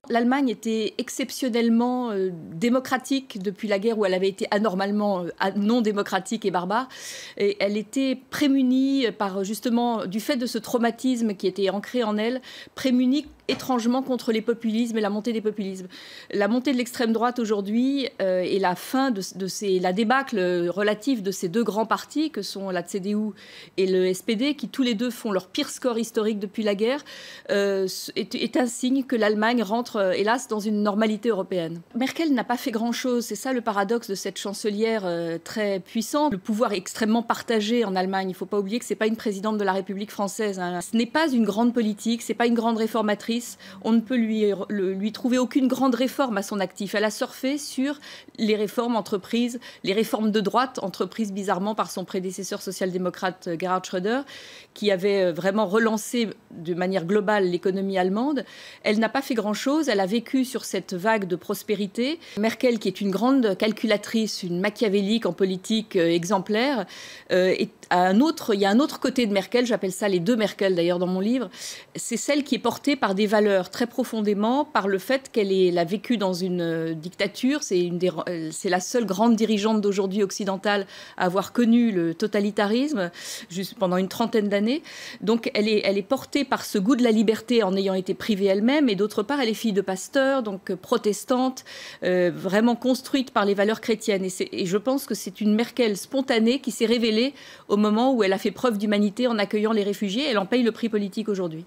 L'Allemagne était exceptionnellement démocratique depuis la guerre où elle avait été anormalement non démocratique et barbare. Et elle était prémunie par justement, du fait de ce traumatisme qui était ancré en elle, prémunie étrangement contre les populismes et la montée des populismes. La montée de l'extrême droite aujourd'hui et la fin la débâcle relative de ces deux grands partis que sont la CDU et le SPD, qui tous les deux font leur pire score historique depuis la guerre, est un signe que l'Allemagne rentre, hélas, dans une normalité européenne. Merkel n'a pas fait grand-chose. C'est ça le paradoxe de cette chancelière très puissante. Le pouvoir est extrêmement partagé en Allemagne. Il ne faut pas oublier que ce n'est pas une présidente de la République française. Hein. Ce n'est pas une grande politique, ce n'est pas une grande réformatrice. On ne peut lui trouver aucune grande réforme à son actif. Elle a surfé sur les réformes entreprises, les réformes de droite entreprises bizarrement par son prédécesseur social-démocrate Gerhard Schröder, qui avait vraiment relancé de manière globale l'économie allemande. Elle n'a pas fait grand-chose. Elle a vécu sur cette vague de prospérité. Merkel, qui est une grande calculatrice, une machiavélique en politique exemplaire, il y a un autre côté de Merkel, j'appelle ça les deux Merkel d'ailleurs dans mon livre, c'est celle qui est portée par des valeurs très profondément, par le fait qu'elle a vécu dans une dictature, c'est la seule grande dirigeante d'aujourd'hui occidentale à avoir connu le totalitarisme juste pendant une trentaine d'années. Donc elle est portée par ce goût de la liberté en ayant été privée elle-même, et d'autre part elle est fille de pasteur, donc protestante, vraiment construite par les valeurs chrétiennes. Et je pense que c'est une Merkel spontanée qui s'est révélée au moment où elle a fait preuve d'humanité en accueillant les réfugiés. Elle en paye le prix politique aujourd'hui.